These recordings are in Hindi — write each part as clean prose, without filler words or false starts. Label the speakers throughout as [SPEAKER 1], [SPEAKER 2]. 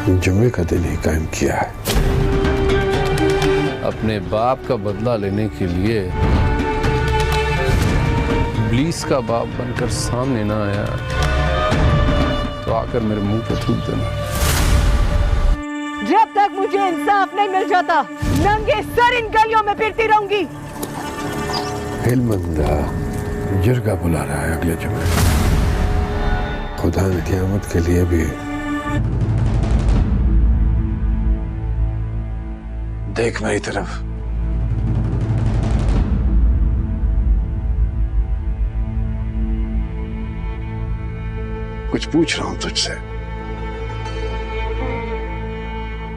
[SPEAKER 1] जुम्मे का दिन ही कायम किया है।
[SPEAKER 2] अपने बाप का बदला लेने के लिए इब्लीस का बाप बनकर सामने ना आया तो आकर मेरे मुंह पे थूक देना।
[SPEAKER 3] जब तक मुझे इंसाफ नहीं मिल जाता नंगे सर इन गलियों में फिरती रहूंगी।
[SPEAKER 1] हिलमंदा जुर्गा बुला रहा है अगले जुम्मे। खुदा ने क़यामत के लिए भी देख मेरी तरफ। कुछ पूछ रहा हूं तुझसे।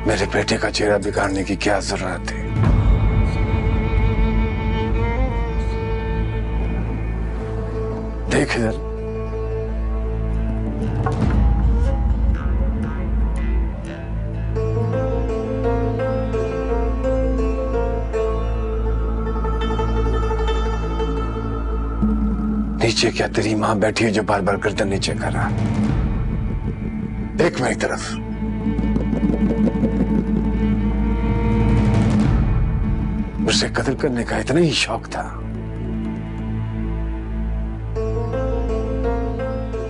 [SPEAKER 1] मेरे बेटे का चेहरा बिगाड़ने की क्या जरूरत थी? देख इधर। नीचे क्या तेरी मां बैठी है जो बार बार गर्दन नीचे कर रहा? देख मेरी तरफ। उसे कत्ल करने का इतना ही शौक था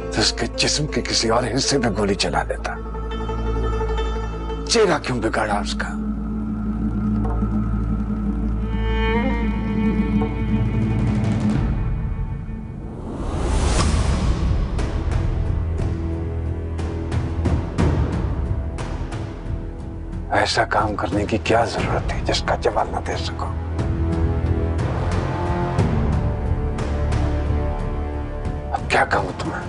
[SPEAKER 1] तो उसके जिस्म के किसी और हिस्से पे गोली चला देता। चेहरा क्यों बिगाड़ा उसका? ऐसा काम करने की क्या जरूरत थी जिसका जवाब न दे सको? अब क्या कहूं तुम्हें?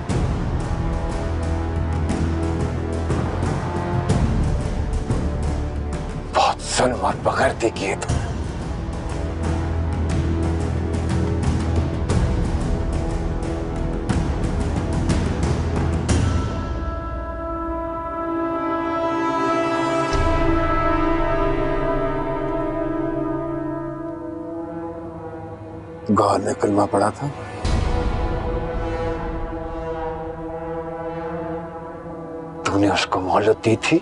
[SPEAKER 1] बहुत जुल्म और बगैरती की है तुमने। गौर ने कलमा पढ़ा था। तूने उसको मोहलत दी थी।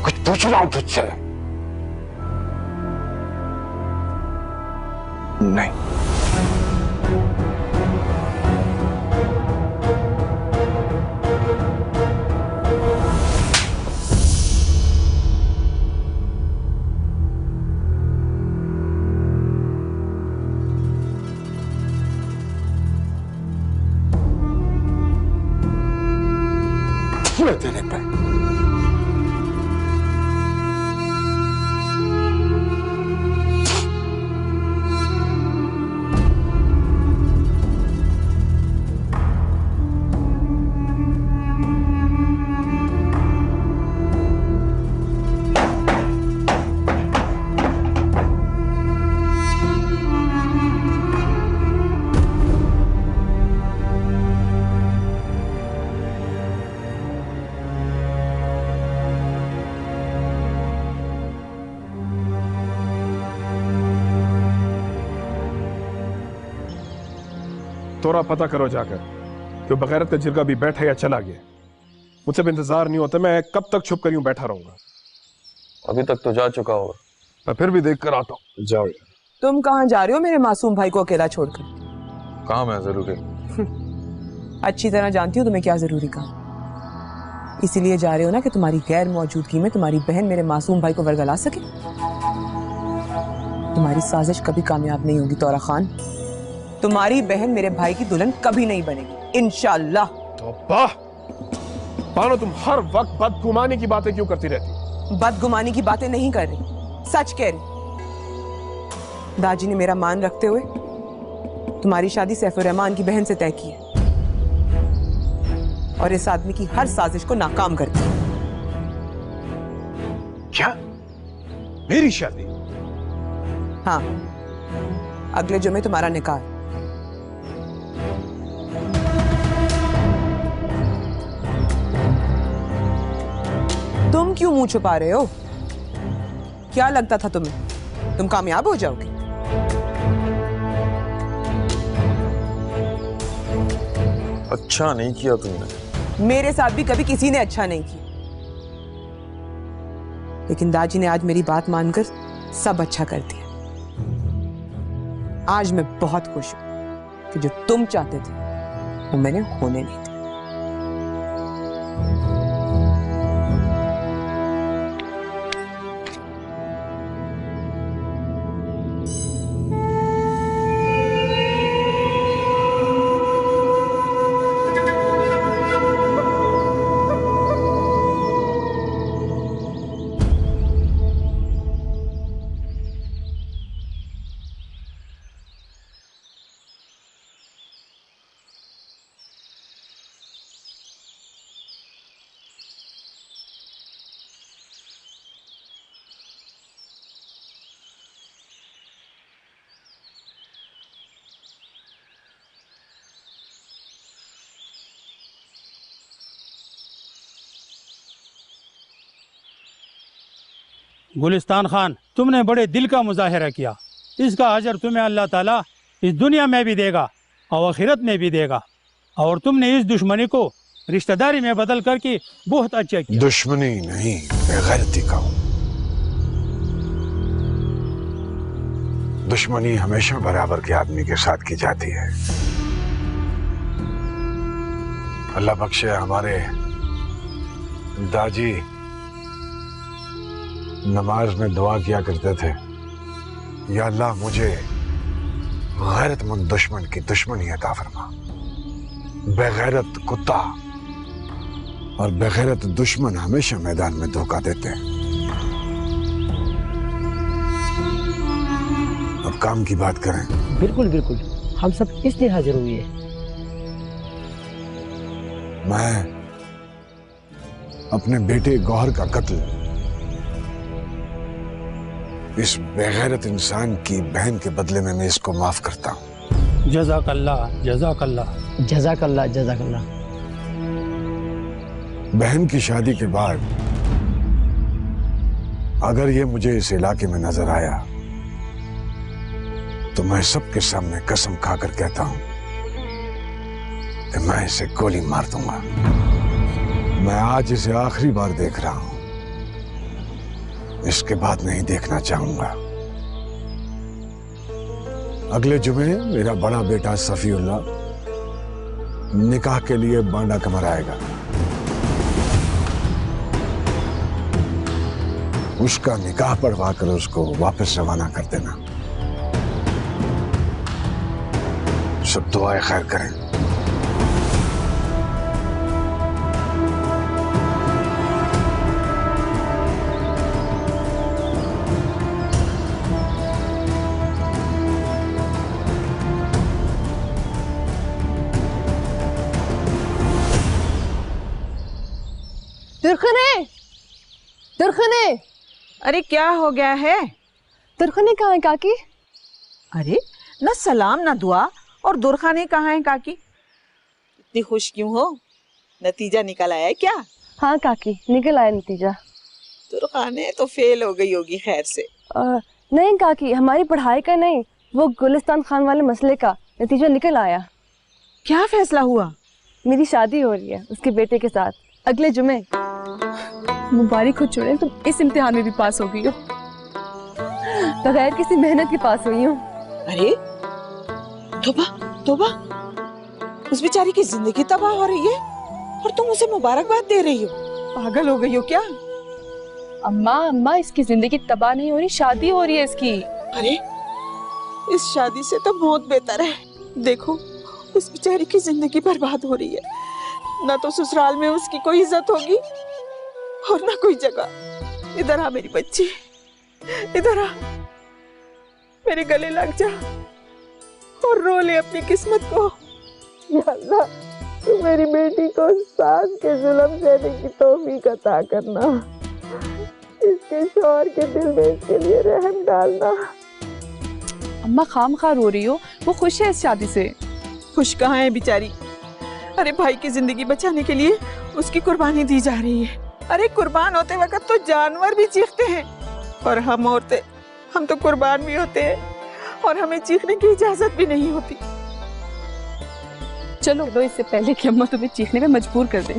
[SPEAKER 1] कुछ पूछ रहा हूं तुझसे। नहीं। तेरे पे
[SPEAKER 4] तोरा पता करो जाकर कि बगैरत का जिरगा भी बैठा या चला गया। मुझसे भी इंतजार नहीं होता। मैं कब तक छुप कर यूं बैठा रहूंगा?
[SPEAKER 5] अभी तक तो जा चुका होगा।
[SPEAKER 4] मैं फिर भी देख कर आता हूँ। जाओ यार।
[SPEAKER 6] तुम कहाँ जा रहे हो मेरे मासूम भाई को अकेला छोड़कर?
[SPEAKER 5] काम है जरूरी।
[SPEAKER 6] अच्छी तरह जानती हूँ तुम्हें क्या जरूरी काम। इसीलिए जा रहे हो ना कि तुम्हारी गैर मौजूदगी में तुम्हारी बहन मेरे मासूम भाई को वर्गला सके। तुम्हारी साजिश कभी कामयाब नहीं होगी तौरा खान। तुम्हारी बहन मेरे भाई की दुल्हन कभी नहीं बनेगी इंशाअल्लाह।
[SPEAKER 4] तौबा। पानो तुम हर वक्त बदगुमानी की बातें क्यों करती रहती?
[SPEAKER 6] बदगुमानी की बातें नहीं कर रही, सच कह रही। दादी ने मेरा मान रखते हुए तुम्हारी शादी सैफुर रहमान की बहन से तय की है और इस आदमी की हर साजिश को नाकाम कर दिया।
[SPEAKER 4] क्या? मेरी शादी?
[SPEAKER 6] हाँ, अगले जुमे तुम्हारा निकाह। तुम क्यों मुंह छुपा रहे हो? क्या लगता था तुम्हें तुम कामयाब हो जाओगे?
[SPEAKER 5] अच्छा नहीं किया तुमने।
[SPEAKER 6] मेरे साथ भी कभी किसी ने अच्छा नहीं किया, लेकिन दाजी ने आज मेरी बात मानकर सब अच्छा कर दिया। आज मैं बहुत खुश हूं कि जो तुम चाहते थे वो मैंने होने नहीं दिया।
[SPEAKER 7] गुलिस्तान खान, तुमने बड़े दिल का मुजाहिरा किया। इसका अजर तुम्हें अल्लाह ताला इस दुनिया में भी देगा और आखिरत में भी देगा। और तुमने इस दुश्मनी को रिश्तेदारी में बदल करके बहुत अच्छा किया।
[SPEAKER 1] दुश्मनी नहीं, बेगैरती का हूं। दुश्मनी हमेशा बराबर के आदमी के साथ की जाती है। अल्लाह बख्शे, हमारे दाजी नमाज में दुआ किया करते थे, या अल्लाह मुझे गैरतमंद दुश्मन की दुश्मनी अता फरमा। बेगैरत कुत्ता और बेगैरत दुश्मन हमेशा मैदान में धोखा देते हैं। अब काम की बात करें।
[SPEAKER 8] बिल्कुल बिल्कुल, हम सब इसलिए हाजिर हुए हैं।
[SPEAKER 1] मैं अपने बेटे गौहर का कत्ल इस बेगैरत इंसान की बहन के बदले में मैं इसको माफ करता हूं।
[SPEAKER 7] जज़ाकल्लाह, जज़ाकल्लाह,
[SPEAKER 8] जज़ाकल्लाह, जज़ाकल्लाह।
[SPEAKER 1] बहन की शादी के बाद अगर ये मुझे इस इलाके में नजर आया तो मैं सबके सामने कसम खाकर कहता हूं कि मैं इसे गोली मार दूंगा। मैं आज इसे आखिरी बार देख रहा हूं, इसके बाद नहीं देखना चाहूंगा। अगले जुमे मेरा बड़ा बेटा सफीउल्लाह निकाह के लिए बांडा कमर आएगा। उसका निकाह पढ़वा कर उसको वापस रवाना कर देना। सब दुआएं खैर करें।
[SPEAKER 3] दुर्खने, दुर्खने,
[SPEAKER 9] अरे क्या हो गया है?
[SPEAKER 3] दुर्खने कहाँ है काकी?
[SPEAKER 9] अरे न सलाम न दुआ, और दुर्खाने कहाँ है काकी? इतनी खुश क्यों हो? नतीजा निकल आया है क्या?
[SPEAKER 3] हाँ काकी, निकल आया नतीजा।
[SPEAKER 9] दुर्खाने तो फेल हो गई होगी खैर से।
[SPEAKER 3] नहीं काकी, हमारी पढ़ाई का नहीं, वो गुलिस्तान खान वाले मसले का नतीजा निकल आया।
[SPEAKER 9] क्या फैसला हुआ?
[SPEAKER 3] मेरी शादी हो रही है उसके बेटे के साथ अगले जुमे। मुबारक हो चुने, तुम इस इम्तिहान में भी पास हो गई हो, बगैर किसी मेहनत के पास हुई हो।
[SPEAKER 9] अरे तोबा तोबा, उस बेचारी की जिंदगी तबाह हो रही है और तुम उसे मुबारकबाद दे रही हो। पागल हो गई हो क्या?
[SPEAKER 3] अम्मा अम्मा, इसकी जिंदगी तबाह नहीं हो रही, शादी हो रही है इसकी।
[SPEAKER 9] अरे इस शादी से तो मौत बेहतर है। देखो उस बेचारी की जिंदगी बर्बाद हो रही है, ना तो ससुराल में उसकी कोई इज्जत होगी और ना कोई जगह। इधर आ मेरी बच्ची, इधर आ, मेरे गले लग जा और रो ले अपनी किस्मत को। या अल्लाह, तू मेरी बेटी को सास के जुल्म सहने की तौफीक अता करना, इसके शौहर के दिल में इसके लिए रहम डालना।
[SPEAKER 3] अम्मा खामखा रो रही हो, वो खुश है इस शादी से।
[SPEAKER 9] खुश कहाँ है बेचारी? अरे भाई की जिंदगी बचाने के लिए उसकी कुर्बानी दी जा रही है। अरे कुर्बान होते वक्त तो जानवर भी चीखते हैं, और हम औरतें, हम तो कुर्बान भी होते हैं और हमें चीखने की इजाजत भी नहीं होती।
[SPEAKER 3] चलो इससे पहले कि अम्मा तुम्हें चीखने में मजबूर कर दें।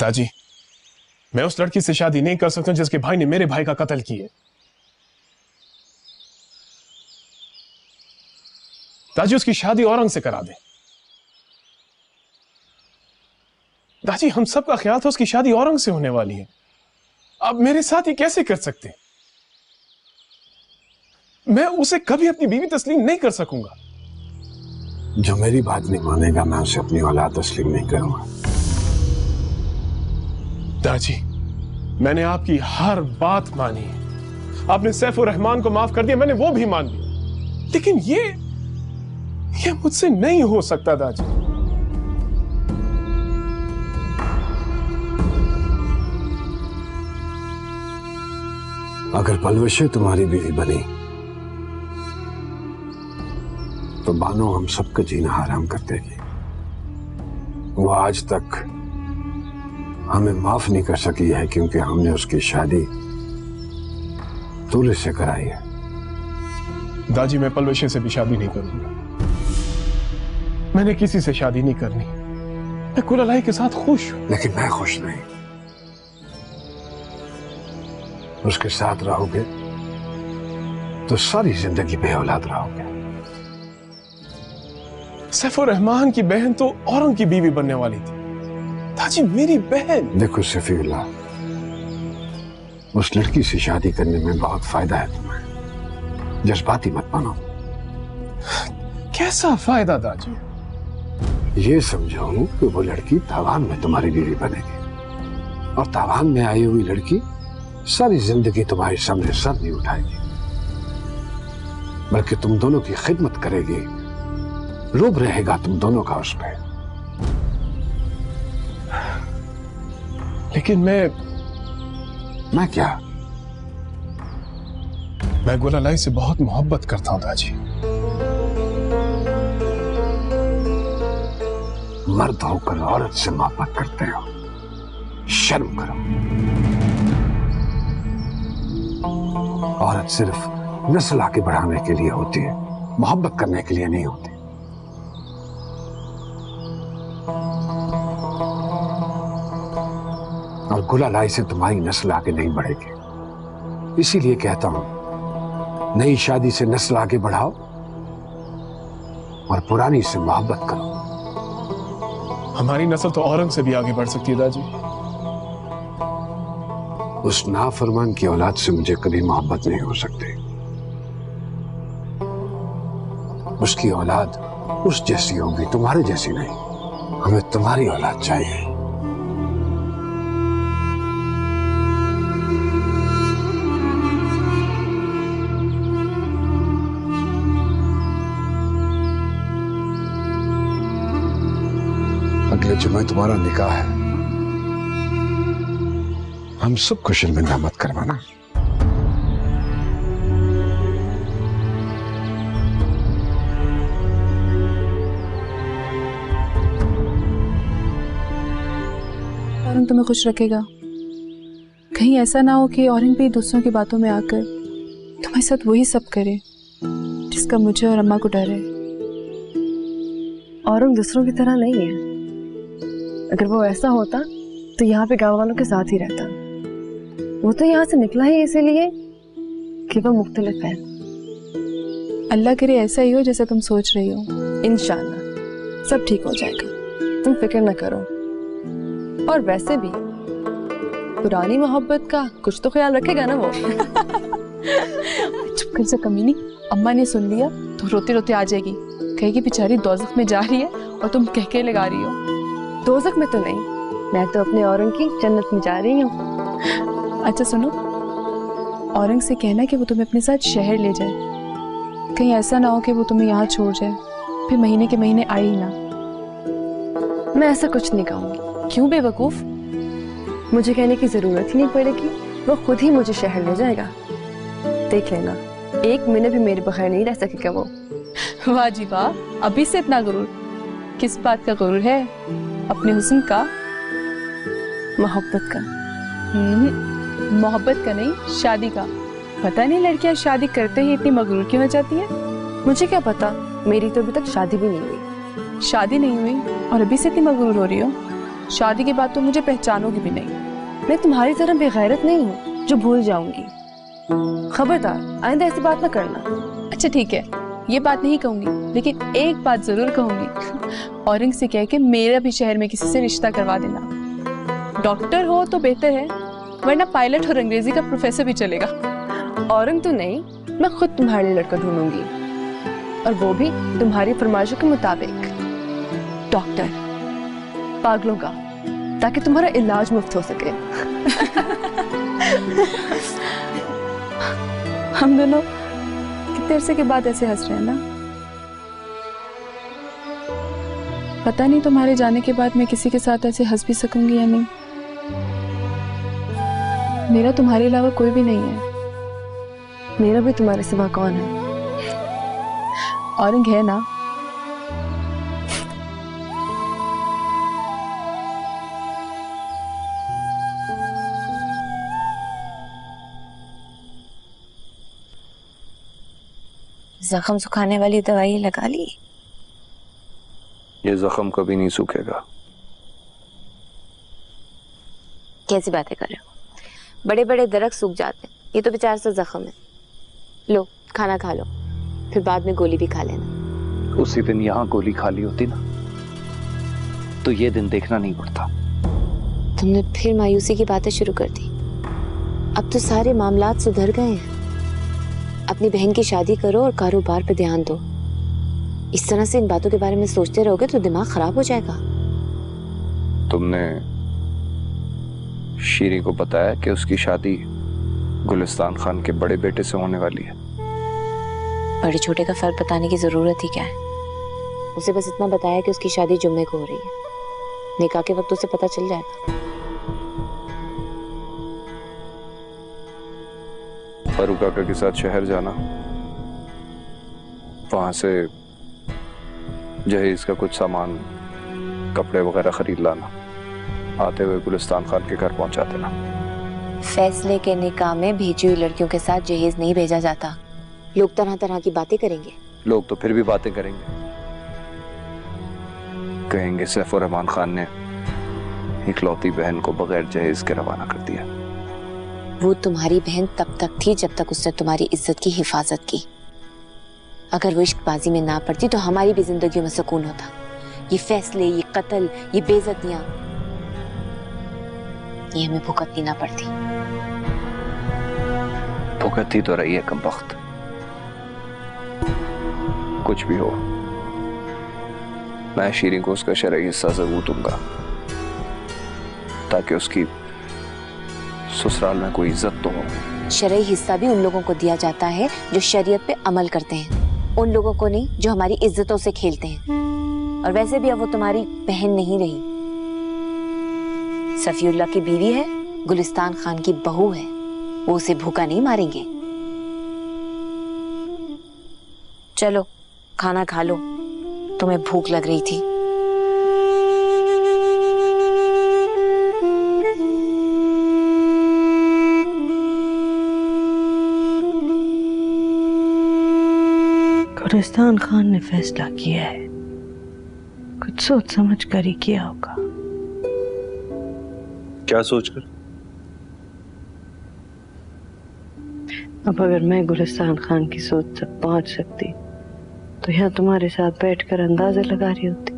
[SPEAKER 4] दादी, मैं उस लड़की से शादी नहीं कर सकता जिसके भाई ने मेरे भाई का कत्ल किया। दादी, उसकी शादी औरंग से करा दे। दादी, हम सबका ख्याल था उसकी शादी औरंग से होने वाली है। अब मेरे साथ ये कैसे कर सकते? मैं उसे कभी अपनी बीवी तस्लीम नहीं कर सकूंगा।
[SPEAKER 1] जो मेरी बात नहीं मानेगा मैं उसे अपनी औलाद तस्लीम नहीं करूंगा।
[SPEAKER 4] दादी, मैंने आपकी हर बात मानी है। आपने सैफुर रहमान को माफ कर दिया, मैंने वो भी मान लिया, लेकिन ये मुझसे नहीं हो सकता दादी।
[SPEAKER 1] अगर पलवशे तुम्हारी बीवी बनी तो बानो हम सबका जीना हराम कर देगी। वो आज तक हमें माफ नहीं कर सकी है क्योंकि हमने उसकी शादी दूल्हे से कराई है।
[SPEAKER 4] दादी, मैं पलवशे से भी शादी नहीं करूंगा। मैंने किसी से शादी नहीं करनी। मैं कुलालाई के साथ खुश हूं।
[SPEAKER 1] लेकिन मैं खुश नहीं। उसके साथ रहोगे तो सारी जिंदगी बेऔलाद रहोगे।
[SPEAKER 4] सैफुर रहमान की बहन तो औरंग की बीवी बनने वाली थी। दादी, मेरी बहन।
[SPEAKER 1] देखो सफीउल्लाह, उस लड़की से शादी करने में बहुत फायदा है तुम्हें। जज्बाती मत बनो।
[SPEAKER 4] कैसा फायदा दादी?
[SPEAKER 1] ये समझो कि वो लड़की तावान में तुम्हारी बीवी बनेगी और तावान में आई हुई लड़की सारी जिंदगी तुम्हारे सामने सर नहीं उठाएगी, बल्कि तुम दोनों की खिदमत करेगी। रूब रहेगा तुम दोनों का उस पर।
[SPEAKER 4] लेकिन मैं क्या? मैं गुलालाई से बहुत मोहब्बत करता हूं दादी।
[SPEAKER 1] मर्द होकर औरत से मोहब्बत करते हो, शर्म करो। औरत सिर्फ नस्ल आगे बढ़ाने के लिए होती है, मोहब्बत करने के लिए नहीं होती। और गुलालाई से तुम्हारी नस्ल आगे नहीं बढ़ेगी। इसीलिए कहता हूं, नई शादी से नस्ल आगे बढ़ाओ और पुरानी से मोहब्बत करो।
[SPEAKER 4] हमारी नस्ल तो औरंग से भी आगे बढ़ सकती है दादी।
[SPEAKER 1] उस नाफरमान की औलाद से मुझे कभी मोहब्बत नहीं हो सकती। उसकी औलाद उस जैसी होगी, तुम्हारे जैसी नहीं। हमें तुम्हारी औलाद चाहिए। अगले जुमे तुम्हारा निकाह है। हम सबको शर्मिंदा मत करवाना।
[SPEAKER 3] औरंग तुम्हें खुश रखेगा। कहीं ऐसा ना हो कि औरंग भी दूसरों की बातों में आकर तुम्हारे साथ वही सब करे जिसका मुझे और अम्मा को डर है।
[SPEAKER 10] औरंग दूसरों की तरह नहीं है। अगर वो ऐसा होता तो यहाँ पे गांव वालों के साथ ही रहता। वो तो यहाँ से निकला ही इसीलिए कि वो मुख्तलिफ है।
[SPEAKER 3] अल्लाह करे ऐसा ही हो जैसा तुम सोच रही हो।
[SPEAKER 10] इंशाल्लाह सब ठीक हो जाएगा, तुम फिक्र न करो। और वैसे भी पुरानी मोहब्बत का कुछ तो ख्याल रखेगा ना वो।
[SPEAKER 3] चुप कर जा कमीनी। अम्मा ने सुन लिया तो रोते रोते आ जाएगी, कहेगी बेचारी दोज़ख में जा रही है और तुम कह के लगा रही हो।
[SPEAKER 10] दोज़ख में तो नहीं, मैं तो अपने औरंग की जन्नत में जा रही हूँ।
[SPEAKER 3] अच्छा सुनो, औरंग से कहना कि वो तुम्हें अपने साथ शहर ले जाए। कहीं ऐसा ना हो कि वो तुम्हें यहाँ छोड़ जाए, फिर महीने के महीने आई ही ना।
[SPEAKER 10] मैं ऐसा कुछ नहीं कहूँगी।
[SPEAKER 3] क्यों बेवकूफ?
[SPEAKER 10] मुझे कहने की जरूरत ही नहीं पड़ेगी, वो खुद ही मुझे शहर ले जाएगा। देख लेना, एक मिनट भी मेरे बगैर नहीं रह सकेगा वो।
[SPEAKER 3] वाह जी वाह, अभी से इतना गुरूर? किस बात का गुरूर है? अपने हुस्न का?
[SPEAKER 10] मोहब्बत का।
[SPEAKER 3] मोहब्बत का नहीं, शादी का। पता नहीं लड़कियां शादी करते ही इतनी मगरूर क्यों हो जाती है।
[SPEAKER 10] मुझे क्या पता, मेरी तो अभी तक शादी भी नहीं हुई।
[SPEAKER 3] शादी नहीं हुई और अभी से इतनी मगरूर हो रही हो? शादी के बाद तो मुझे पहचानोगी भी नहीं।
[SPEAKER 10] मैं तुम्हारी तरह बेगैरत नहीं हूँ जो भूल जाऊंगी। खबरदार आइंदा ऐसी बात ना करना।
[SPEAKER 3] अच्छा ठीक है, ये बात नहीं कहूंगी, लेकिन एक बात जरूर कहूंगी। औरंग से कह के मेरा भी शहर में किसी से रिश्ता करवा देना। डॉक्टर हो तो बेहतर है, वरना पायलट और अंग्रेजी का प्रोफेसर भी चलेगा।
[SPEAKER 10] औरंग तो नहीं, मैं खुद तुम्हारे लिए लड़का ढूंढूंगी, और वो भी तुम्हारी फरमाइशों के मुताबिक। डॉक्टर, पागलों का, ताकि तुम्हारा इलाज मुफ्त हो सके।
[SPEAKER 3] हम दोनों कितने अरसे के बाद ऐसे हंस रहे हैं ना। पता नहीं तुम्हारे जाने के बाद मैं किसी के साथ ऐसे हंस भी सकूंगी या नहीं। मेरा तुम्हारे अलावा कोई भी नहीं है।
[SPEAKER 10] मेरा भी तुम्हारे सिवा कौन है?
[SPEAKER 3] औरंग है ना।
[SPEAKER 11] जख्म सुखाने वाली दवाई लगा ली?
[SPEAKER 5] ये जख्म कभी नहीं सूखेगा।
[SPEAKER 11] कैसी बातें कर रहे हो? बड़े बड़े दरख्त सूख जाते हैं, ये तो बेचारा सा जख्म है। लो खाना खा लो, फिर बाद में गोली भी खा लेना।
[SPEAKER 12] उसी दिन यहाँ गोली खाली होती ना तो ये दिन देखना नहीं पड़ता।
[SPEAKER 11] तुमने फिर मायूसी की बातें शुरू कर दी। अब तो सारे मामलात सुधर गए हैं। अपनी बहन की शादी करो और कारोबार पे ध्यान दो। इस तरह से इन बातों के बारे में सोचते रहोगे तो दिमाग खराब हो जाएगा।
[SPEAKER 5] तुमने शीरी को बताया कि उसकी शादी गुलिस्तान खान के बड़े बेटे से होने वाली है?
[SPEAKER 11] बड़े छोटे का फर्क बताने की जरूरत ही क्या है? उसे बस इतना बताया कि उसकी शादी जुम्मे को हो रही है। निकाह के वक्त उसे पता चल जाएगा।
[SPEAKER 5] फरूक काका के साथ शहर जाना, वहां से जहेज का कुछ सामान, कपड़े वगैरह खरीद लाना, आते हुए गुलिस्तान खान के घर पहुंचा देना।
[SPEAKER 11] फैसले के निकाह में भेजी हुई लड़कियों के साथ जहेज नहीं भेजा जाता। लोग तरह तरह की बातें करेंगे।
[SPEAKER 5] लोग तो फिर भी बातें करेंगे, कहेंगे सैफुर रहमान खान ने इकलौती बहन को बगैर जहेज के रवाना कर दिया।
[SPEAKER 11] वो तुम्हारी बहन तब तक थी जब तक उसने तुम्हारी इज्जत की हिफाजत की। अगर वो इश्कबाजी में ना पड़ती तो हमारी भी जिंदगियों में सुकून होता। ये फैसले, ये कत्ल, ये बेइज्जतियां, ये हमें भुगतनी ना पड़ती।
[SPEAKER 5] भुगतती तो रही है कमबख्त। कुछ भी हो, मैं शीरी को उसका शरई हिस्सा जरूर दूंगा, ताकि उसकी ससुराल में कोई इज्जत तो हो।
[SPEAKER 11] शरई हिस्सा भी उन लोगों को दिया जाता है जो शरीयत पे अमल करते हैं, उन लोगों को नहीं जो हमारी इज्जतों से खेलते हैं। और वैसे भी अब वो तुम्हारी बहन नहीं रही, सफीउल्लाह की बीवी है, गुलिस्तान खान की बहू है। वो उसे भूखा नहीं मारेंगे। चलो खाना खा लो, तुम्हें भूख लग रही थी।
[SPEAKER 9] गुलिस्तान खान ने फैसला किया है, कुछ सोच समझ कर ही किया होगा।
[SPEAKER 5] क्या सोचकर?
[SPEAKER 9] अब अगर मैं गुलिस्तान खान की सोच तक पहुंच सकती तो यहाँ तुम्हारे साथ बैठकर अंदाजा लगा रही होती।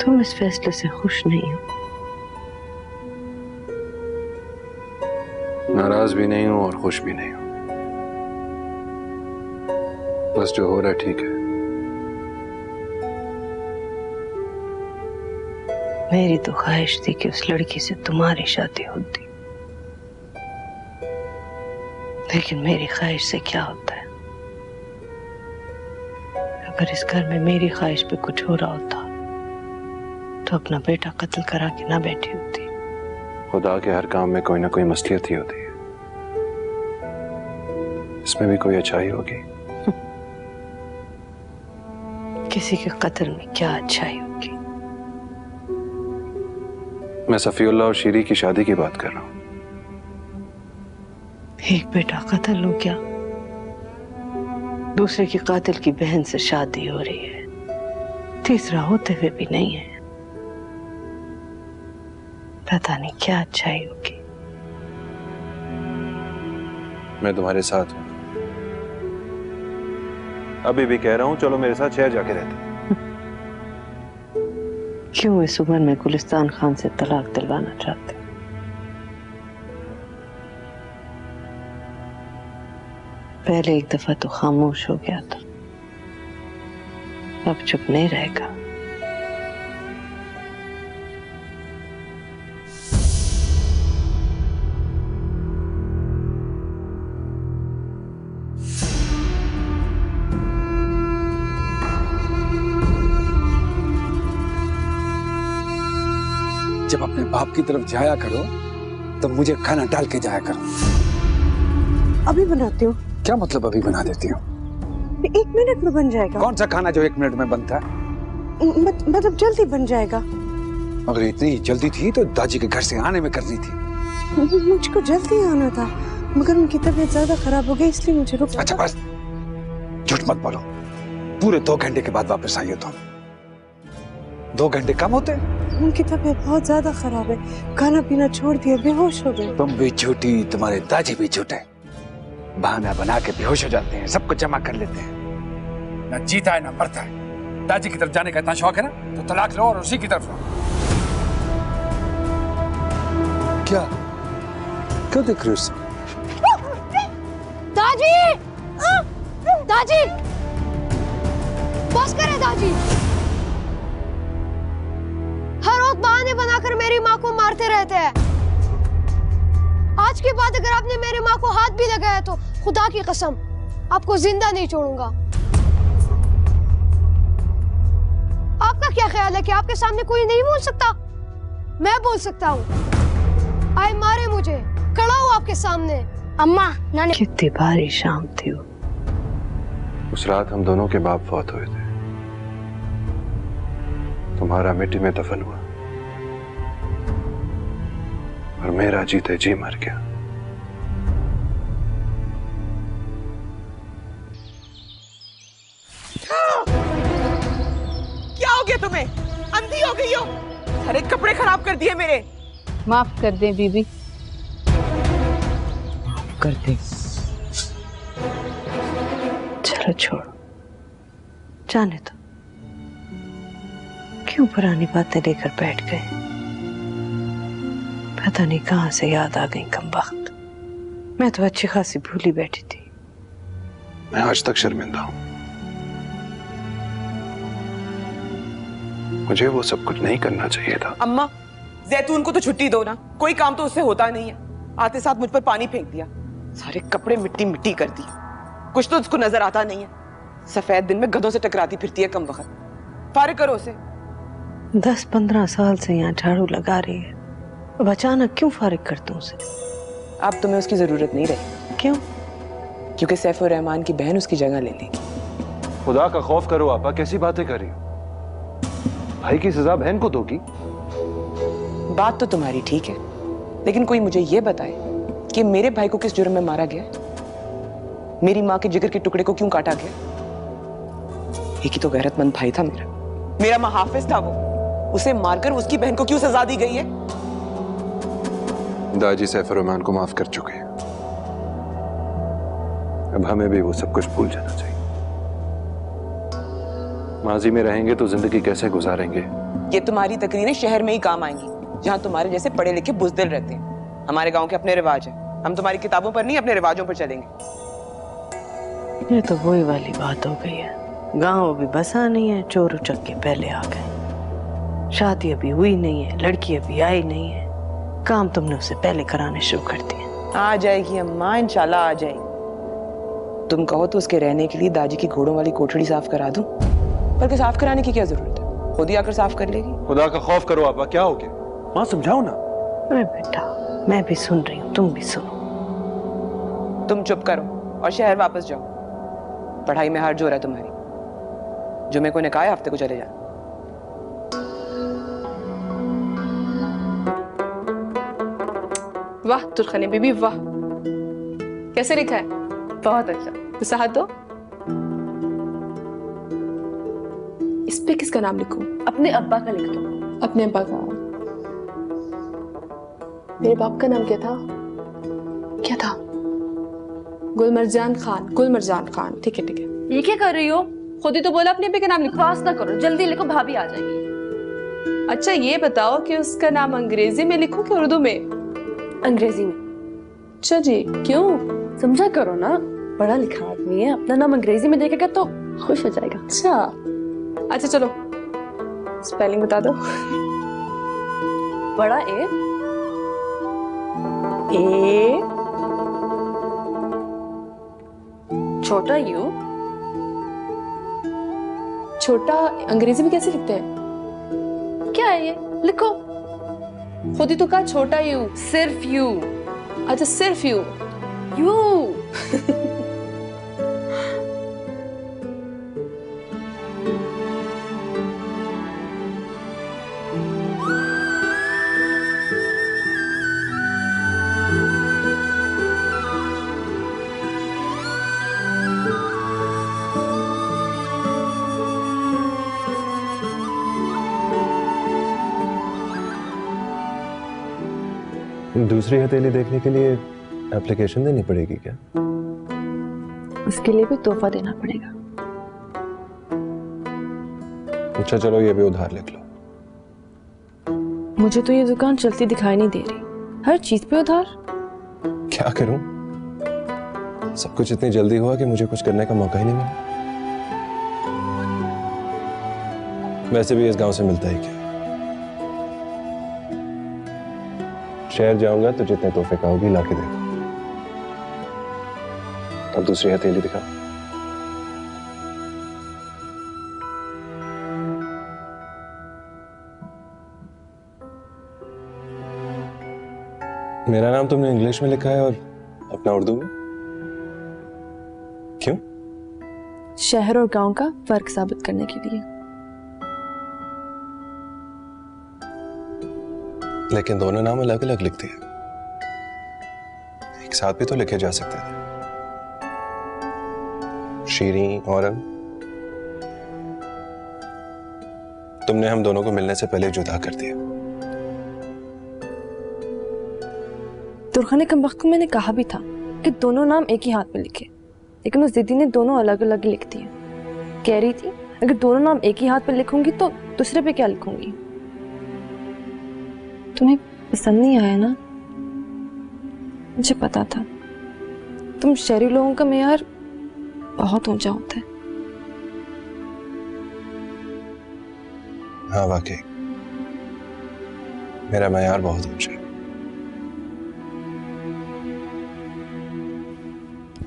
[SPEAKER 9] तुम इस फैसले से खुश नहीं हो।
[SPEAKER 5] नाराज भी नहीं हूं और खुश भी नहीं हूं। बस जो हो रहा है ठीक है।
[SPEAKER 9] मेरी तो ख्वाहिश थी कि उस लड़की से तुम्हारी शादी होती, लेकिन मेरी ख्वाहिश से क्या होता है? अगर इस घर में मेरी ख्वाहिश पे कुछ हो रहा होता तो अपना बेटा कत्ल करा के ना बैठी होती।
[SPEAKER 5] खुदा के हर काम में कोई ना कोई मसलियत ही होती है, इसमें भी कोई अच्छाई होगी।
[SPEAKER 9] किसी के कत्ल में क्या अच्छाई होगी?
[SPEAKER 5] मैं सफीउल्लाह और शीरी की शादी की बात कर रहा हूँ।
[SPEAKER 13] एक बेटा कत्ल हो गया, दूसरे की कातिल की बहन से शादी हो रही है, तीसरा होते हुए भी नहीं है। पता नहीं क्या अच्छाई होगी।
[SPEAKER 5] मैं तुम्हारे साथ हूँ, अभी भी कह रहा हूँ, चलो मेरे साथ शहर जाके रहते।
[SPEAKER 13] क्यों इस उम्र में गुलिस्तान खान से तलाक दिलवाना चाहते? पहले एक दफा तो खामोश हो गया था, अब चुप नहीं रहेगा।
[SPEAKER 1] जब अपने बाप की तरफ जाया करो तो मुझे खाना डाल के जाया करो।
[SPEAKER 13] अभी बनाती हूँ।
[SPEAKER 1] क्या मतलब अभी बना देती हूँ?
[SPEAKER 13] 1 मिनट में बन जाएगा।
[SPEAKER 1] कौन सा खाना जो 1 मिनट में बनता है?
[SPEAKER 13] मतलब जल्दी बन जाएगा।
[SPEAKER 1] अगर इतनी जल्दी थी तो दादी के घर से आने में करनी थी।
[SPEAKER 13] मुझको जल्दी आना था, मगर उनकी तबीयत ज्यादा खराब हो गई, इसलिए मुझे रुक।
[SPEAKER 1] अच्छा बस झूठ मत बोलो, पूरे 2 घंटे के बाद वापस आई हो तुम। 2 घंटे कम होते?
[SPEAKER 13] उनकी तबीयत बहुत ज्यादा खराब है, खाना पीना छोड़ दिया, बेहोश हो गए।
[SPEAKER 1] तुम भी झूठी, तुम्हारे दादी भी झूठे, बहाना बना के बेहोश हो जाते हैं, सब कुछ जमा कर लेते हैं। ना जीता है ना मरता है। दादी की तरफ जाने का इतना शौक है ना, तो तलाक लो और उसी की तरफ लो। क्या क्या देख रहे हो?
[SPEAKER 14] दादी, दादी, बस करे दादी। हर रोज बहाने बनाकर मेरी माँ को मारते रहते हैं। आज के बाद अगर आपने मेरी माँ को हाथ भी लगाया तो खुदा की कसम आपको जिंदा नहीं छोड़ूंगा। आपका क्या ख्याल है कि आपके सामने कोई नहीं बोल सकता? मैं बोल सकता हूँ। आए मारे मुझे, खड़ा हूँ आपके सामने। अम्मा, नानी।
[SPEAKER 13] कितनी भारी शाम थी वो।
[SPEAKER 5] उस रात हम दोनों के बाप फौत हुए थे, तुम्हारा मिट्टी में दफन हुआ और मेरा जीते जी मर गया।
[SPEAKER 6] क्या हो गया तुम्हें? अंधी हो गई हो? अरे कपड़े खराब कर दिए मेरे।
[SPEAKER 10] माफ कर दे बीबी।
[SPEAKER 13] माफ कर दे। चलो छोड़ो, जाने दो। क्यों पुरानी बातें लेकर बैठ गए? पता नहीं कहां से याद आ गई कमबख्त। मैं तो अच्छी खासी भूली बैठी थी।
[SPEAKER 5] मैं आज तक शर्मिंदा हूं। मुझे वो सब कुछ नहीं करना चाहिए था।
[SPEAKER 6] अम्मा, जैतून को तो छुट्टी दो ना, कोई काम तो उससे होता नहीं है। आते साथ मुझ पर पानी फेंक दिया, सारे कपड़े मिट्टी मिट्टी कर दिए। कुछ तो उसको नजर आता नहीं है। सफेद दिन में गधों से टकराती फिरती है कमबख्त। फारिग करो उसे।
[SPEAKER 13] 10-15 साल से यहाँ झाड़ू लगा रही है, अब अचानक क्यों फारिग कर दूं उसे?
[SPEAKER 6] अब तुम्हें उसकी जरूरत नहीं रही।
[SPEAKER 13] क्यों?
[SPEAKER 6] क्योंकि सैफुर रहमान की बहन उसकी जगह ले लेगी।
[SPEAKER 5] खुदा का खौफ करो आपा, कैसी बातें कर रही हो? भाई की सजा बहन को दोगी?
[SPEAKER 6] बात तो तुम्हारी ठीक है, लेकिन कोई मुझे ये बताए कि मेरे भाई को किस जुर्म में मारा गया? मेरी माँ के जिगर के टुकड़े को क्यों काटा गया? एक ही तो गैरतमंद भाई था मेरा महाफिज था वो, उसे मारकर उसकी बहन को क्यों सजा दी गई है?
[SPEAKER 5] दादी सैफुर रहमान को माफ कर चुके हैं, अब हमें भी वो सब कुछ भूल जाना चाहिए। माजी में रहेंगे तो जिंदगी कैसे गुजारेंगे?
[SPEAKER 6] ये तुम्हारी तकरीरें शहर में ही काम आएंगी, जहाँ तुम्हारे जैसे पढ़े लिखे बुजदिल रहते हैं। हमारे गांव के अपने रिवाज है, हम तुम्हारी किताबों पर नहीं अपने रिवाजों पर चलेंगे।
[SPEAKER 13] ये तो वही वाली बात हो गई है, गांव अभी बसा नहीं है, चोर उचक के पहले आ गए। शादी अभी हुई नहीं है, लड़की अभी आई नहीं है, काम तुमने उससे पहले कराने शुरू कर दिए।
[SPEAKER 6] आ जाएगी अम्मा, इंशाल्लाह आ जाएगी। तुम कहो तो उसके रहने के लिए दादी की घोड़ों वाली कोठड़ी साफ करा दूं, बल्कि साफ कराने की क्या जरूरत है, खुद ही आकर साफ कर लेगी।
[SPEAKER 5] खुदा का खौफ करो आपा, क्या हो गया? मां समझाओ ना।
[SPEAKER 13] अरे बेटा, मैं भी सुन रही हूँ, तुम भी सुनो।
[SPEAKER 6] तुम चुप करो और शहर वापस जाओ। पढ़ाई में हार जोर है तुम्हारी। जुमे को निकाह, हफ्ते को चले जाओ।
[SPEAKER 3] वाह तुरखनी बीबी वाह, कैसे लिखा है? बहुत अच्छा। तो हाथ दो। इस पे किसका नाम लिखूं?
[SPEAKER 10] अपने अब्बा का लिख दो।
[SPEAKER 3] अपने अब्बा का। मेरे बाप का नाम क्या था? क्या था? गुलमर्जान खान। गुलमर्जान खान, ठीक है ठीक है।
[SPEAKER 10] ये क्या कर रही हो?
[SPEAKER 3] खुद ही तो बोला अपने अब्बे का नाम लिखो।
[SPEAKER 10] बकवास ना करो, जल्दी लिखो, भाभी आ जाएगी।
[SPEAKER 3] अच्छा ये बताओ कि उसका नाम अंग्रेजी में लिखूं कि उर्दू में?
[SPEAKER 10] अंग्रेजी में।
[SPEAKER 3] अच्छा जी, क्यों?
[SPEAKER 10] समझा करो ना, पढ़ा लिखा आदमी है, अपना नाम अंग्रेजी में देखेगा तो खुश हो जाएगा।
[SPEAKER 3] अच्छा अच्छा चलो स्पेलिंग बता दो।
[SPEAKER 10] बड़ा ए, छोटा यू।
[SPEAKER 3] छोटा अंग्रेजी में कैसे लिखते हैं?
[SPEAKER 10] क्या है ये? लिखो।
[SPEAKER 3] खुद ही तो कहा छोटा यू।
[SPEAKER 10] सिर्फ यू।
[SPEAKER 3] अच्छा सिर्फ यू।
[SPEAKER 10] यू।
[SPEAKER 15] दूसरी हथेली देखने के लिए एप्लीकेशन देनी पड़ेगी क्या?
[SPEAKER 10] उसके लिए भी तोहफा देना पड़ेगा।
[SPEAKER 15] अच्छा चलो ये भी उधार लिख लो।
[SPEAKER 10] मुझे तो ये दुकान चलती दिखाई नहीं दे रही, हर चीज पे उधार।
[SPEAKER 15] क्या करूं? सब कुछ इतनी जल्दी हुआ कि मुझे कुछ करने का मौका ही नहीं मिला। वैसे भी इस गांव से मिलता ही क्या। शहर जाऊंगा तो जितने तोहफे कहोगी लाके देगा। अब दूसरी हथेली दिखा। मेरा नाम तुमने इंग्लिश में लिखा है और अपना उर्दू में, क्यों?
[SPEAKER 10] शहर और गांव का फर्क साबित करने के लिए।
[SPEAKER 15] लेकिन दोनों नाम अलग अलग लिखती है, एक साथ भी तो लिखे जा सकते थे। शीरी औरंग, तुमने हम दोनों को मिलने से पहले जुदा कर दिया।
[SPEAKER 10] तुरखाने कमबख्त को मैंने कहा भी था कि दोनों नाम एक ही हाथ में लिखे, लेकिन उस दीदी ने दोनों अलग अलग ही लिख दिए। कह रही थी अगर दोनों नाम एक ही हाथ पे लिखूंगी तो दूसरे पे क्या लिखूंगी। तुम्हें पसंद नहीं आया ना? मुझे पता था, तुम शहरी लोगों का मेयार बहुत ऊंचा होता है।
[SPEAKER 15] हाँ वाकई मेरा मेयार बहुत ऊंचा है।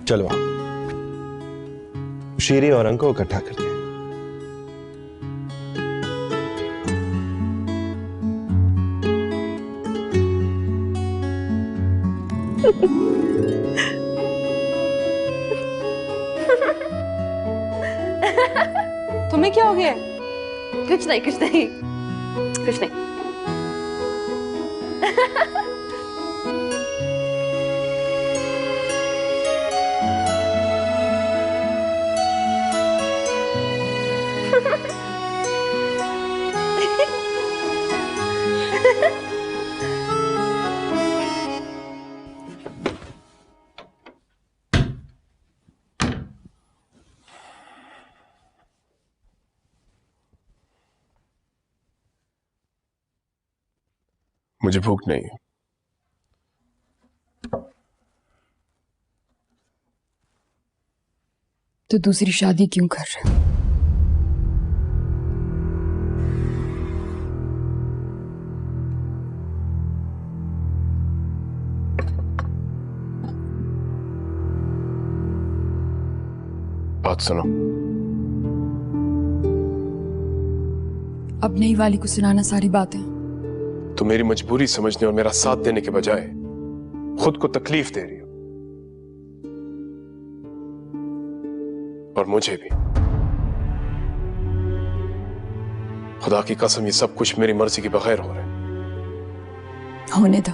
[SPEAKER 15] चलो आओ, शीरी और अंक को इकट्ठा करते हैं।
[SPEAKER 3] तुम्हें क्या हो गया?
[SPEAKER 10] कुछ नहीं कुछ नहीं कुछ नहीं।
[SPEAKER 4] मुझे भूख नहीं है।
[SPEAKER 16] तो दूसरी शादी क्यों कर रहे हो?
[SPEAKER 4] बात सुनो।
[SPEAKER 16] अब नई वाली को सुनाना सारी बातें।
[SPEAKER 4] तो मेरी मजबूरी समझने और मेरा साथ देने के बजाय खुद को तकलीफ दे रही हो, और मुझे भी। खुदा की कसम ये सब कुछ मेरी मर्जी के बगैर हो रहा है।
[SPEAKER 16] होने दो,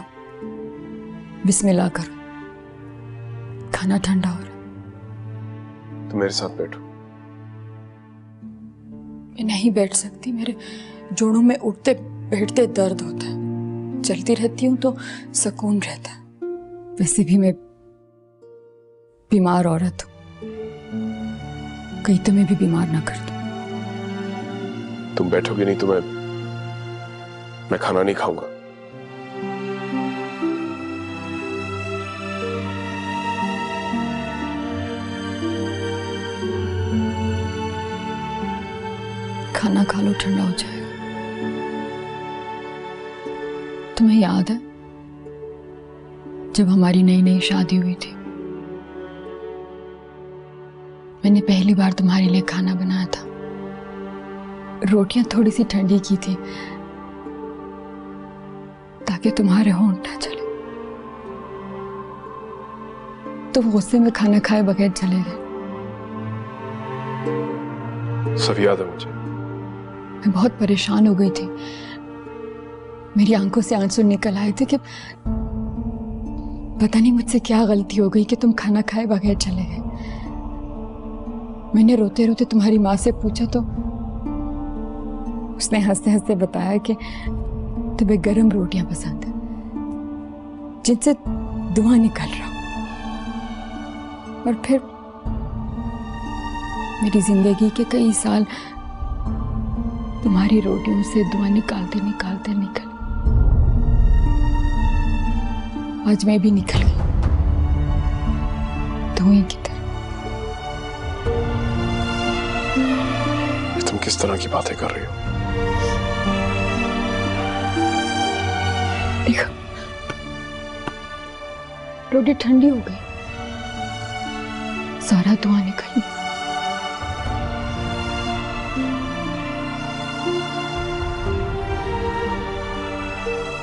[SPEAKER 16] बिस्मिल्लाह करो, खाना ठंडा हो रहा।
[SPEAKER 15] तो मेरे साथ बैठो।
[SPEAKER 16] मैं नहीं बैठ सकती, मेरे जोड़ों में उठते बैठते दर्द होता है। चलती रहती हूँ तो सुकून रहता है। वैसे भी मैं बीमार औरत हूँ, कहीं तुम्हें भी बीमार ना कर दूं।
[SPEAKER 15] तुम बैठोगे नहीं तो मैं खाना नहीं खाऊंगा।
[SPEAKER 16] खाना खा लो, ठंडा हो जाएगा। तुम्हें याद है जब हमारी नई नई शादी हुई थी, मैंने पहली बार तुम्हारे लिए खाना बनाया था। रोटियां थोड़ी सी ठंडी की थी ताकि तुम्हारे होंठ ना चले। तुम गुस्से में खाना खाए बगैर चले गए।
[SPEAKER 15] सब याद है मुझे।
[SPEAKER 16] मैं बहुत परेशान हो गई थी, मेरी आंखों से आंसू निकल आए थे कि पता नहीं मुझसे क्या गलती हो गई कि तुम खाना खाए बगैर चले गए। मैंने रोते रोते तुम्हारी माँ से पूछा तो उसने हंसते हंसते बताया कि तुम्हें गरम रोटियां पसंद है जिनसे धुआं निकल रहा हो। और फिर मेरी जिंदगी के कई साल तुम्हारी रोटियों से धुआं निकालते निकालते निकल, आज मैं भी निकल गई धुएं की तरह।
[SPEAKER 15] तुम किस तरह की बातें कर रही हो?
[SPEAKER 16] देखो, रोटी ठंडी हो गई, सारा धुआं निकल गया।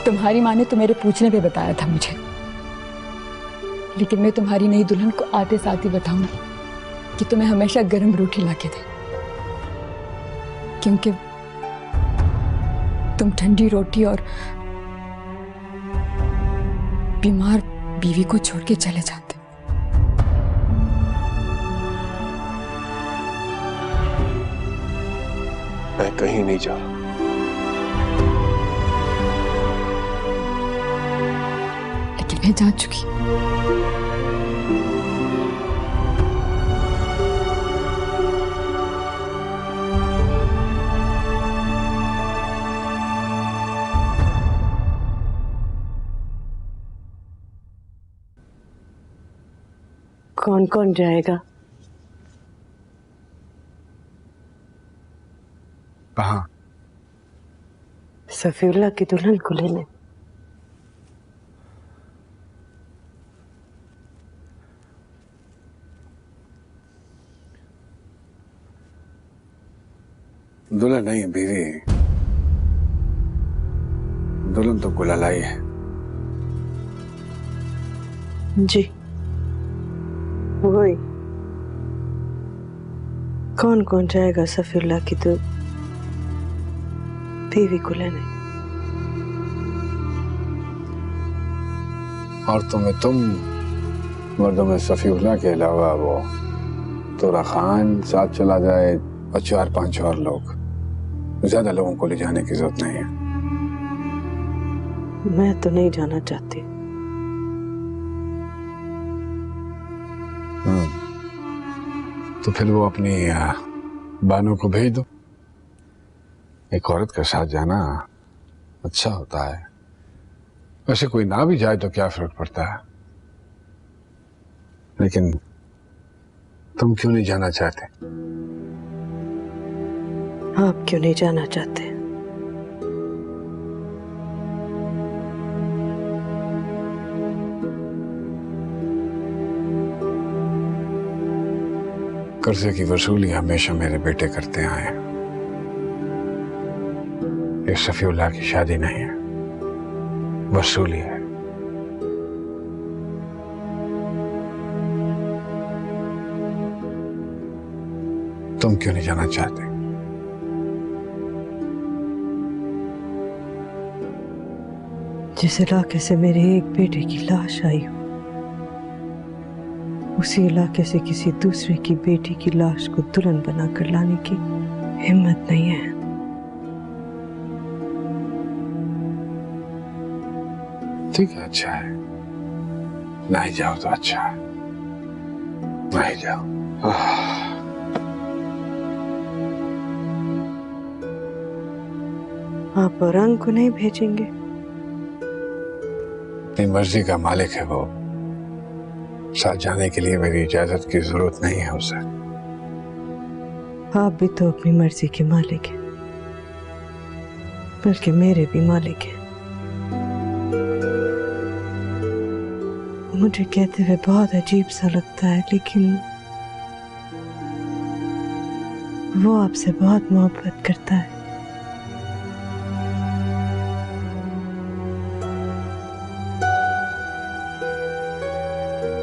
[SPEAKER 16] तुम्हारी माँ ने तो मेरे पूछने पे बताया था मुझे, लेकिन मैं तुम्हारी नई दुल्हन को आते साथ ही बताऊंगी कि तुम्हें हमेशा गर्म रोटी लाके दे, क्योंकि तुम ठंडी रोटी और बीमार बीवी को छोड़ के चले जाते।
[SPEAKER 15] मैं कहीं नहीं जा रहा।
[SPEAKER 16] लेकिन मैं जा चुकी।
[SPEAKER 13] कौन कौन जाएगा?
[SPEAKER 1] कहाँ?
[SPEAKER 13] सफीउल्लाह की दुल्हन को लेने।
[SPEAKER 1] दुल्हन नहीं, बीवी। दुल्हन तो गुलालाई है।
[SPEAKER 13] जी वही। कौन कौन जाएगा सफीउल्लाह की तो बीवी को लेने?
[SPEAKER 1] और तुम मर्दों में सफीउल्लाह के अलावा वो तोरा खान साथ चला जाए और 4-5 और लोग। ज्यादा लोगों को ले जाने की जरूरत नहीं है।
[SPEAKER 13] मैं तो नहीं जाना चाहती।
[SPEAKER 1] तो फिर वो अपनी बानों को भेज दो। एक औरत के साथ जाना अच्छा होता है। वैसे कोई ना भी जाए तो क्या फर्क पड़ता है, लेकिन तुम क्यों नहीं जाना चाहते?
[SPEAKER 13] आप क्यों नहीं जाना चाहते?
[SPEAKER 1] कर्जे की वसूली हमेशा मेरे बेटे करते आए हैं। ये सफीउल्लाह की शादी नहीं है, वसूली है। तुम क्यों नहीं जाना चाहते?
[SPEAKER 13] जिस इलाके से मेरे एक बेटे की लाश आई हो, उसी इलाके से किसी दूसरे की बेटी की लाश को दुल्हन बनाकर लाने की हिम्मत नहीं है।
[SPEAKER 1] ठीक है, अच्छा है, नहीं जाओ तो अच्छा है, नहीं जाओ।
[SPEAKER 13] आप औरंग को नहीं भेजेंगे?
[SPEAKER 1] अपनी मर्जी का मालिक है वो, साथ जाने के लिए मेरी इजाजत की जरूरत नहीं है उसे।
[SPEAKER 13] आप भी तो अपनी मर्जी के मालिक हैं, बल्कि मेरे भी मालिक हैं। मुझे कहते हुए बहुत अजीब सा लगता है, लेकिन वो आपसे बहुत मोहब्बत करता है।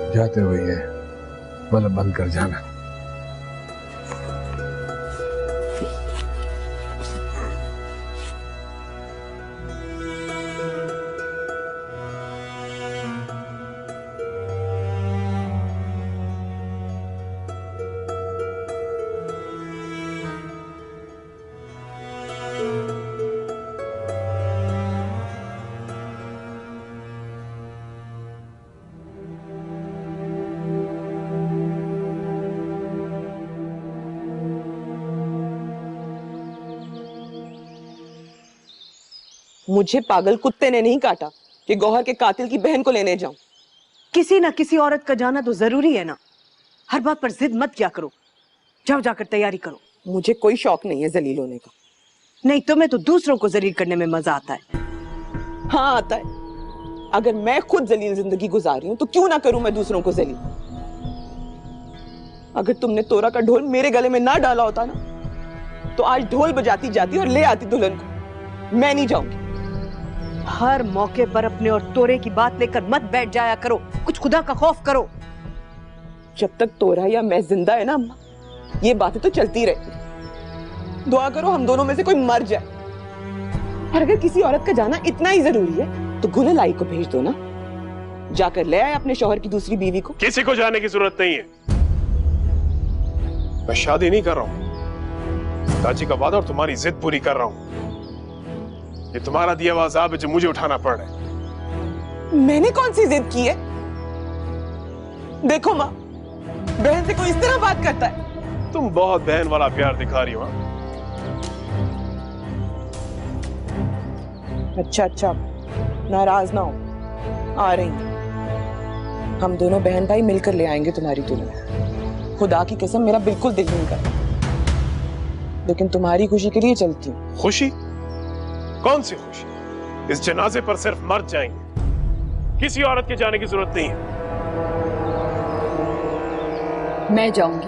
[SPEAKER 1] जाते हुए ये बल्ब बंद कर जाना।
[SPEAKER 6] मुझे पागल कुत्ते ने नहीं काटा कि गौहर के कातिल की बहन को लेने जाऊं।
[SPEAKER 13] किसी ना किसी औरत का जाना तो जरूरी है ना। हर बात पर जिद मत किया करो, जाओ जाकर तैयारी करो।
[SPEAKER 6] मुझे कोई शौक नहीं है जलील होने का।
[SPEAKER 13] नहीं, तुम्हें तो दूसरों को जलील करने में मजा आता है।
[SPEAKER 6] हाँ आता है। अगर मैं खुद जलील जिंदगी गुजार रही हूं तो क्यों ना करूं मैं दूसरों को जलील। अगर तुमने तोरा का ढोल मेरे गले में ना डाला होता ना, तो आज ढोल बजाती जाती और ले आती दुल्हन को। मैं नहीं जाऊंगी।
[SPEAKER 13] हर मौके पर अपने और तोरे की बात लेकर मत बैठ जाया करो, कुछ खुदा का खौफ करो।
[SPEAKER 6] जब तक तोरा या मैं जिंदा है ना अम्मा, ये बातें तो चलती रहती। दुआ करो हम दोनों में से कोई मर जाए। और अगर किसी औरत का जाना इतना ही जरूरी है तो गुललाई को भेज दो ना, जाकर ले आए अपने शौहर की दूसरी बीवी को।
[SPEAKER 4] किसी को जाने की जरूरत नहीं है। मैं शादी नहीं कर रहा हूं, दाची का वादा और तुम्हारी जिद पूरी कर रहा हूं। ये तुम्हारा दिया हुआ अज़ाब है जो मुझे उठाना पड़ रहा है।
[SPEAKER 6] मैंने कौन सी जिद की है? देखो माँ, बहन से कोई इस तरह बात करता है?
[SPEAKER 4] तुम बहुत बहन वाला प्यार दिखा रही हो।
[SPEAKER 6] अच्छा, नाराज ना हो, आ रही हूं। हम दोनों बहन भाई मिलकर ले आएंगे तुम्हारी दुल्हन। खुदा की कसम मेरा बिल्कुल दिल नहीं करता, लेकिन तुम्हारी खुशी के लिए चलती हूँ।
[SPEAKER 4] खुशी? कौन सी खुशी? इस जनाजे पर सिर्फ मर्द जाएंगे, किसी औरत के जाने की जरूरत नहीं है।
[SPEAKER 16] मैं जाऊंगी।